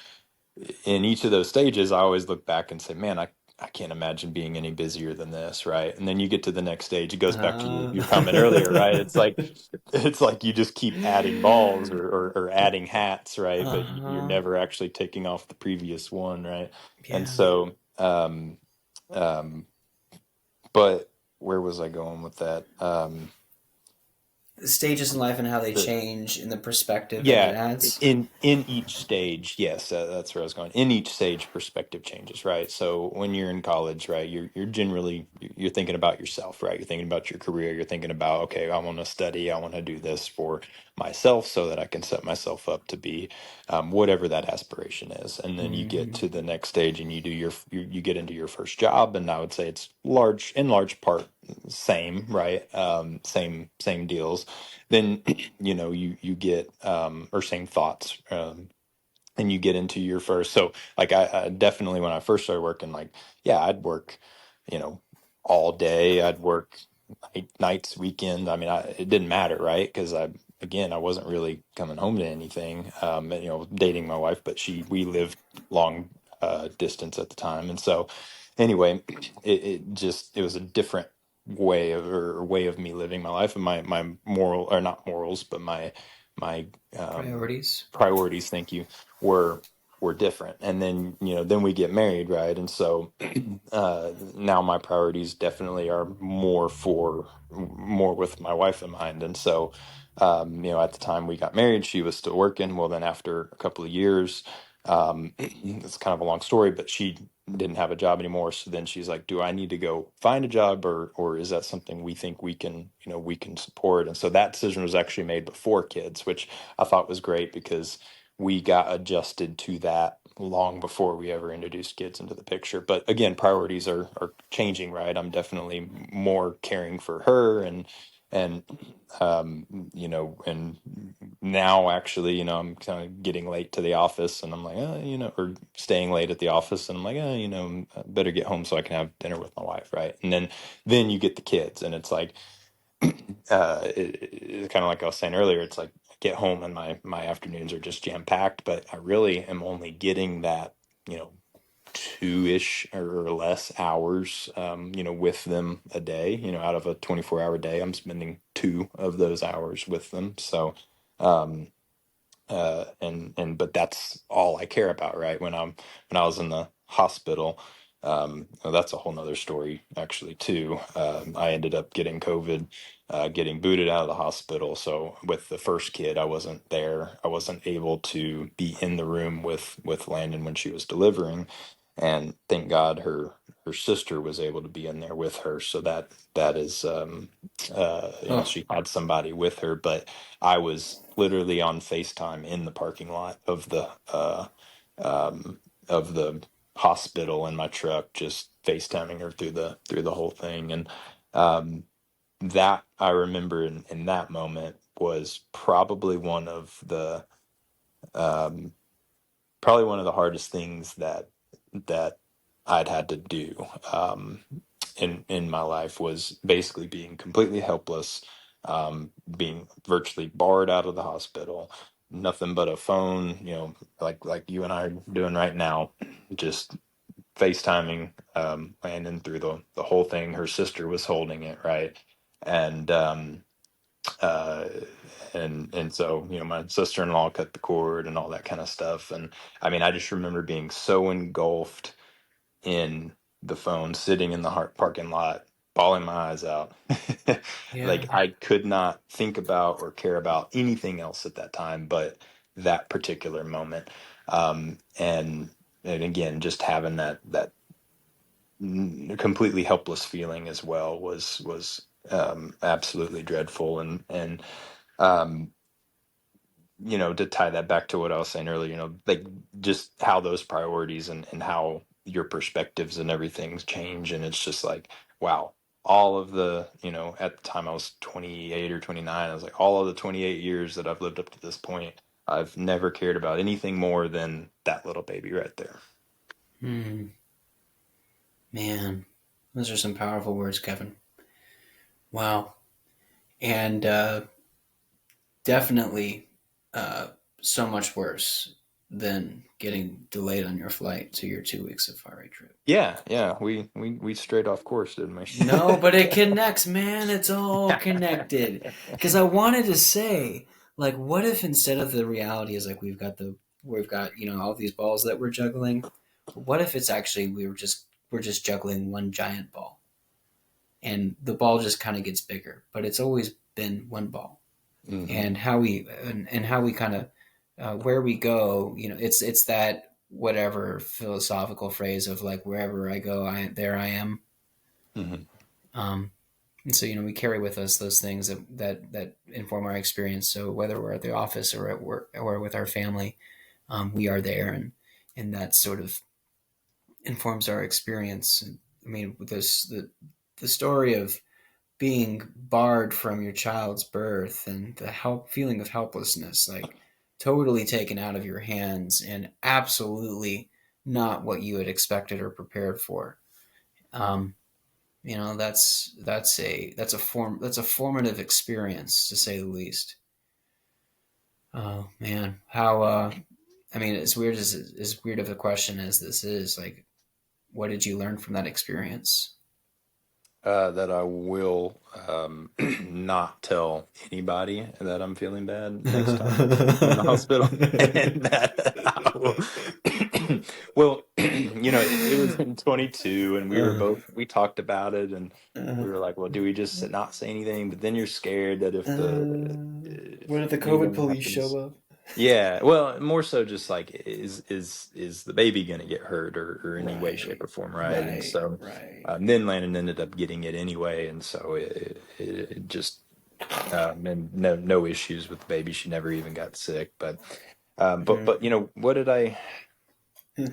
in each of those stages, I always look back and say, man, I can't imagine being any busier than this, right? And then you get to the next stage. It goes back to your comment earlier, right? It's like you just keep adding balls, or adding hats, right? But you're uh-huh. never actually taking off the previous one, right? And Yeah. so, um, but where was I going with that? The stages in life and how they The change and the perspective that it Yeah, adds. in each stage, yes, that's where I was going. In each stage, perspective changes, right? So when you're in college, right, you're generally you're thinking about yourself, right? You're thinking about your career. You're thinking about, okay, I want to study, I want to do this for myself so that I can set myself up to be whatever that aspiration is. And then you get Mm-hmm. to the next stage, and you get into your first job, and I would say it's large part same, right? Same deals. Then you get or same thoughts, and you get into your first. So like I definitely, when I first started working, like, yeah, I'd work you know all day. I'd work nights, weekends. I mean, it didn't matter, right? Because I wasn't really coming home to anything. And, dating my wife, but we lived long distance at the time. And so anyway, it was a different way of me living my life, and my moral, or not morals, but my Priorities. priorities, thank you, were. were different. And then, then we get married, right? And so now my priorities definitely are more with my wife in mind. And so, at the time we got married, she was still working. Well, then after a couple of years, it's kind of a long story, but she didn't have a job anymore. So then she's like, do I need to go find a job, or is that something we think we can support? And so that decision was actually made before kids, which I thought was great because we got adjusted to that long before we ever introduced kids into the picture. But again, priorities are changing, right? I'm definitely more caring for her, and and now actually, I'm kind of getting late to the office, and I'm like, or staying late at the office, and I'm like, I better get home so I can have dinner with my wife, right? And then you get the kids, and it's like, it's kind of like I was saying earlier. It's like I get home and my afternoons are just jam packed, but I really am only getting that, 2-ish or less hours, with them a day. Out of a 24-hour day, I'm spending 2 of those hours with them. So, um, and but that's all I care about, right? When I was in the hospital, well, that's a whole nother story actually too. I ended up getting COVID, getting booted out of the hospital. So with the first kid, I wasn't there. I wasn't able to be in the room with Landon when she was delivering, and thank God her sister was able to be in there with her. So that is, Oh, she had somebody with her, but I was literally on FaceTime in the parking lot um, of the hospital in my truck, just FaceTiming her through the whole thing. And um, that I remember in that moment was um, probably one of the hardest things that I'd had to do in my life, was basically being completely helpless, being virtually barred out of the hospital, nothing but a phone, like you and I are doing right now, just FaceTiming, Landon through the whole thing. Her sister was holding it, right, and uh, and so my sister-in-law cut the cord and all that kind of stuff. And I mean, I just remember being so engulfed in the phone, sitting in the parking lot, bawling my eyes out. yeah. Like I could not think about or care about anything else at that time but that particular moment. And again, just having that completely helpless feeling as well was absolutely dreadful. And um, to tie that back to what I was saying earlier, like just how those priorities and how your perspectives and everything's change. And it's just like, wow, all of the, at the time I was 28 or 29, I was like, all of the 28 years that I've lived up to this point, I've never cared about anything more than that little baby right there. Hmm. Man, those are some powerful words, Kevin. Wow. And definitely uh, so much worse than getting delayed on your flight to your 2 week safari trip. Yeah, yeah, we strayed off course, didn't we? No, but it connects, man. It's all connected. Because I wanted to say, like, what if instead of the reality is like we've got all these balls that we're juggling. What if it's actually we're just juggling one giant ball, and the ball just kind of gets bigger, but it's always been one ball. Hmm. And how we kind of where we go, it's that whatever philosophical phrase of like wherever I go, there I am. Hmm. Um, and so we carry with us those things that inform our experience. So whether we're at the office or at work or with our family, we are there, and that sort of informs our experience. I mean, the story of being barred from your child's birth and the feeling of helplessness, like totally taken out of your hands and absolutely not what you had expected or prepared for. Um, that's a formative experience, to say the least. Oh man, how I mean, as weird of a question as this is, like, what did you learn from that experience? That I will not tell anybody that I'm feeling bad next time I'm in the hospital, and that I will. Well, it was in 22, and Uh, we talked about it, and uh, we were like, well, do we just not say anything? But then you're scared that what if the if COVID anything police show happens. up? Yeah, well, more so just like is the baby going to get hurt or any way, shape, Right, or form, right? And right, so right. then Landon ended up getting it anyway, and so it just and no issues with the baby. She never even got sick, but Mhm. what did I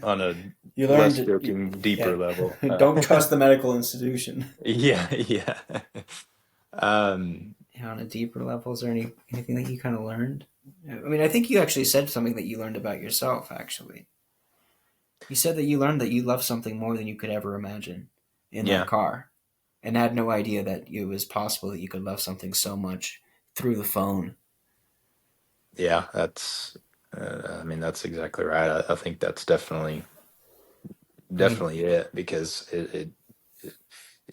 on a You less learned, joking, yeah. deeper level? Don't trust the medical institution. Yeah, yeah. Um, Yeah, on a deeper level, is there anything that you kind of learned? I mean, I think you actually said something that you learned about yourself. Actually, you said that you learned that you love something more than you could ever imagine in that yeah, car, and had no idea that it was possible that you could love something so much through the phone. yeah. I mean, that's exactly right. I think that's I mean, definitely it because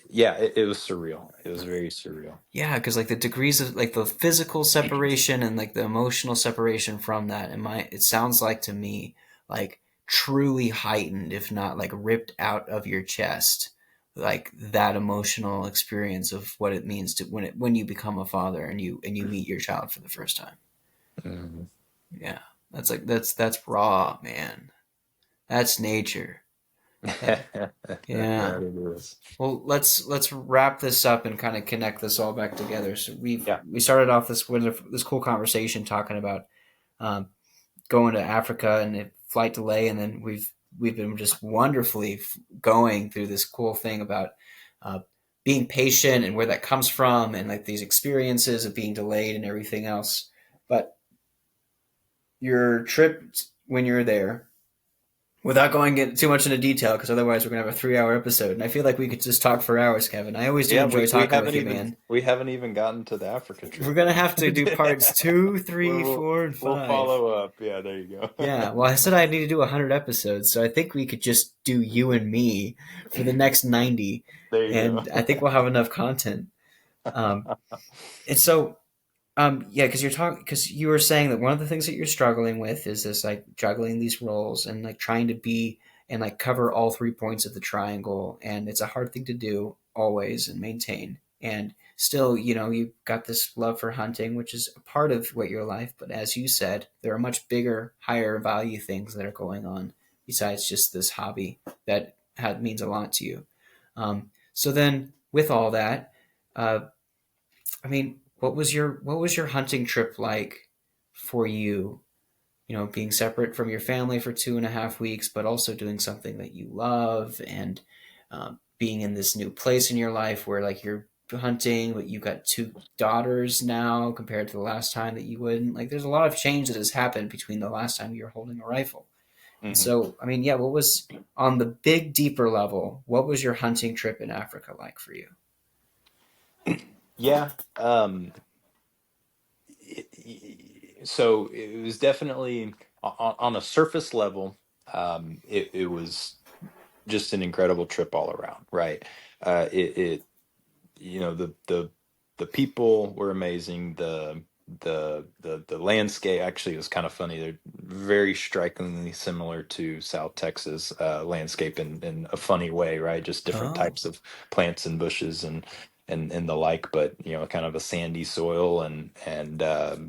yeah, it was surreal. It was very surreal. yeah, because like the degrees of like the physical separation and like the emotional separation from that, and it sounds like to me like truly heightened, if not like ripped out of your chest, like that emotional experience of what it means to when you become a father and you meet your child for the first time. Mhm. Yeah, that's raw, man. That's nature. That, That yeah. it is. Well, let's wrap this up and kind of connect this all back together. So Yeah. we started off this cool conversation talking about um, going to Africa and a flight delay, and then we've been just wonderfully going through this cool thing about uh, being patient and where that comes from, and like these experiences of being delayed and everything else. But your trip when you're there, without going too much into detail, because otherwise we're gonna have a 3 hour episode, and I feel like we could just talk for hours, Kevin. I always do Yeah, enjoy we talking with haven't you, even man. we haven't even gotten to the Africa We're trip gonna yet. have to do parts two, three, We'll, four, and we'll five. follow up. Yeah, there you Yeah, go. well, I said I need to do 100 episodes, so I think we could just do you and me for the next 90, There you and I think go. we'll have enough content. Um, and so, yeah, because you were saying that one of the things that you're struggling with is this like juggling these roles and like trying to be and like cover all 3 points of the triangle, and it's a hard thing to do always and maintain. And still, you've got this love for hunting, which is a part of what your life. But as you said, there are much bigger, higher value things that are going on besides just this hobby that means a lot to you. So then, with all that, uh, I mean, what was your hunting trip like for you? Being separate from your family for 2.5 weeks, but also doing something that you love, and being in this new place in your life where like you're hunting, but you've got two daughters now compared to the last time that you wouldn't. Like, there's a lot of change that has happened between the last time you were holding a rifle. And Hmm. so, I mean, yeah, what was on the big, deeper level? What was your hunting trip in Africa like for you? Yeah. So it was definitely on a surface level. It was just an incredible trip all around, right? It the people were amazing. The landscape actually was kind of funny. They're very strikingly similar to South Texas landscape in a funny way, right? Just different Oh, types of plants and bushes and the like, but kind of a sandy soil and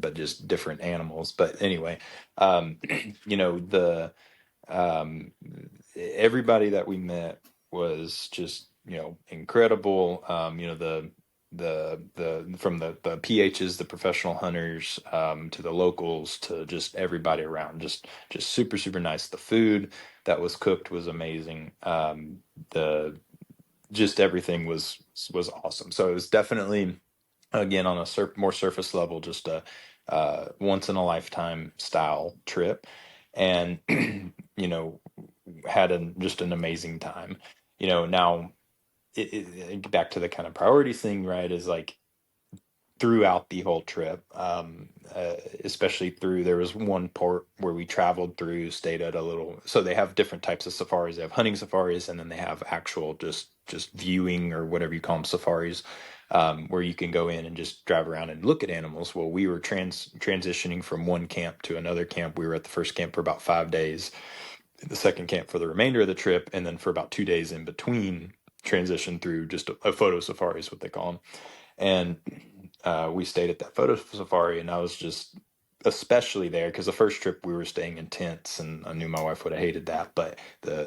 but just different animals. But anyway, um, the um, everybody that we met was just incredible. The from the PHs, the professional hunters, to the locals, to just everybody around, just super super nice. The food that was cooked was amazing. The Just everything was awesome. So it was definitely, again, on a more surface level, just a once in a lifetime style trip, and you know had just an amazing time. Now back to the kind of priorities thing, right? Is like throughout the whole trip, especially through there was one port where we traveled through, stayed at a little. So they have different types of safaris. They have hunting safaris, and then they have actual just just viewing or whatever you call them, safaris, where you can go in and just drive around and look at animals. Well, we were transitioning from one camp to another camp. We were at the first camp for about 5 days, the second camp for the remainder of the trip, and then for about 2 days in between, transition through just a photo safari is what they call them. And we stayed at that photo safari, and I was just especially there because the first trip we were staying in tents, and I knew my wife would have hated that. But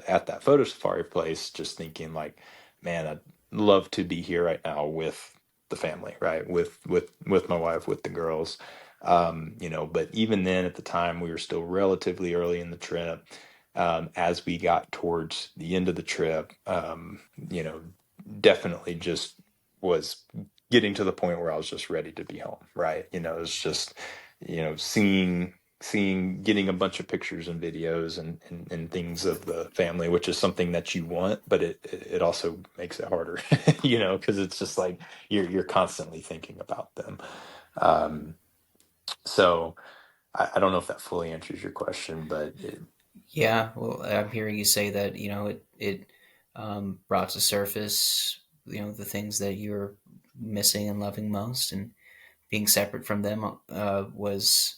at that photo safari place, just thinking like, man, I'd love to be here right now with the family, right? With my wife, with the girls. But even then at the time we were still relatively early in the trip. As we got towards the end of the trip, definitely just was getting to the point where I was just ready to be home, right? It's just, getting a bunch of pictures and videos and things of the family, which is something that you want, but it also makes it harder, because it's just like you're constantly thinking about them. Um, so I don't know if that fully answers your question, but Yeah, well, I'm hearing you say that it brought to surface the things that you're missing and loving most, and being separate from them was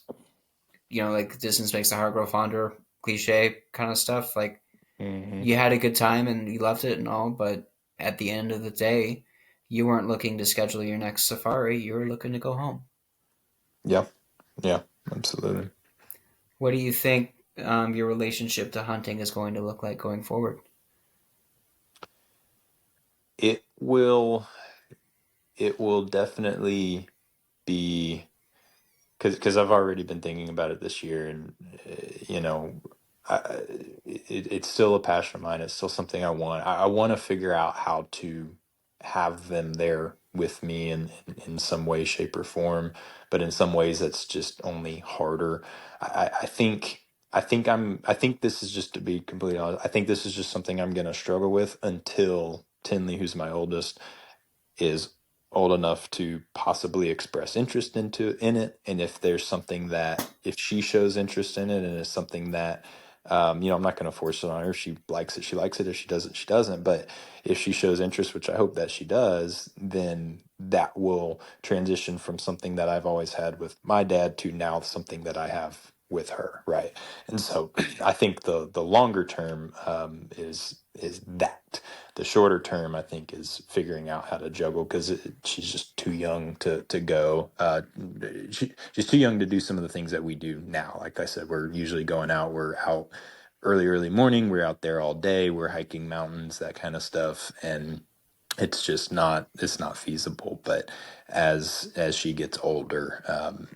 like distance makes the heart grow fonder, cliche kind of stuff. Like Mhm. you had a good time and you loved it and all, but at the end of the day, you weren't looking to schedule your next safari. You were looking to go home. Yeah, yeah, absolutely. What do you think your relationship to hunting is going to look like going forward? It will, it will definitely be because I've already been thinking about it this year, and I, it's still a passion of mine. It's still something I want. I want to figure out how to have them there with me in some way, shape, or form. But in some ways, that's just only harder. I think. I think this is just to be completely honest. I think this is just something I'm going to struggle with until Tinley, who's my oldest, is old enough to possibly express interest in it, and if there's something that if she shows interest in it and it's something that I'm not going to force it on her. If she likes it, she likes it. If she doesn't, she doesn't. But if she shows interest, which I hope that she does, then that will transition from something that I've always had with my dad to now something that I have with her, right? And so I think the longer term is that. The shorter term, I think, is figuring out how to juggle because she's just too young to go. She's too young to do some of the things that we do now. Like I said, we're usually going out. We're out early morning. We're out there all day. We're hiking mountains, that kind of stuff, and it's not feasible. But as she gets older,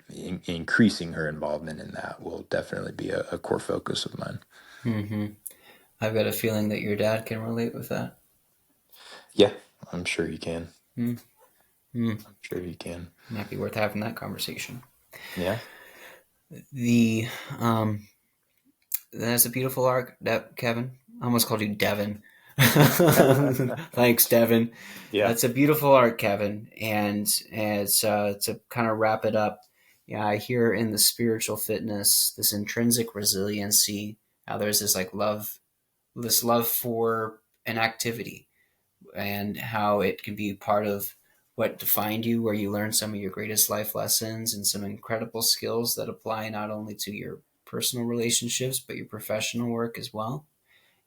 increasing her involvement in that will definitely be a core focus of mine. Mm-hmm. I've got a feeling that your dad can relate with that. Yeah, I'm sure you can. Mm-hmm. I'm sure you can. Might be worth having that conversation. Yeah. The That's a beautiful arc, Kevin. I almost called you Devin. Thanks, Devin. Yeah. That's a beautiful arc, Kevin. And as to kind of wrap it up, yeah, I hear in the spiritual fitness this intrinsic resiliency. How there's this love for an activity, and how it can be part of what defined you, where you learn some of your greatest life lessons and some incredible skills that apply not only to your personal relationships, but your professional work as well.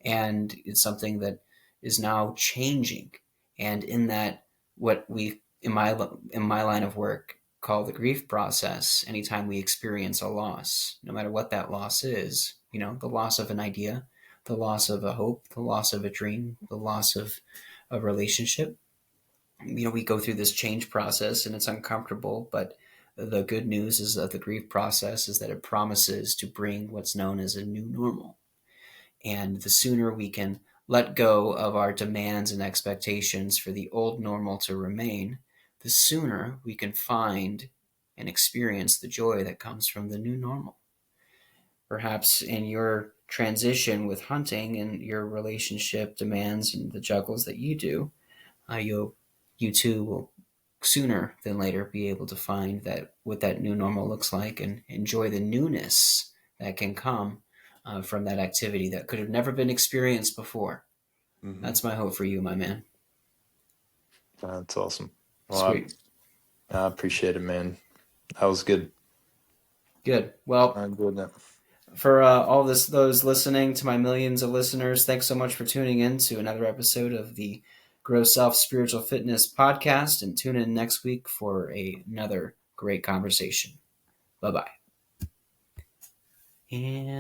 And it's something that is now changing. And in that, what we in my line of work call the grief process, anytime we experience a loss, no matter what that loss is, the loss of an idea, the loss of a hope, the loss of a dream, the loss of a relationship, we go through this change process and it's uncomfortable, but the good news is that the grief process is that it promises to bring what's known as a new normal. And the sooner we can let go of our demands and expectations for the old normal to remain, the sooner we can find and experience the joy that comes from the new normal. Perhaps in your transition with hunting and your relationship demands and the juggles that you do, you too will sooner than later be able to find that what that new normal looks like and enjoy the newness that can come from that activity that could have never been experienced before. Hmm. That's my hope for you, my man. That's awesome. Well, Sweet. I appreciate it, man. That was good. Good. Well, I enjoyed that. for those listening, to my millions of listeners, thanks so much for tuning in to another episode of the Grow Self Spiritual Fitness podcast, and tune in next week for another great conversation. Bye bye. And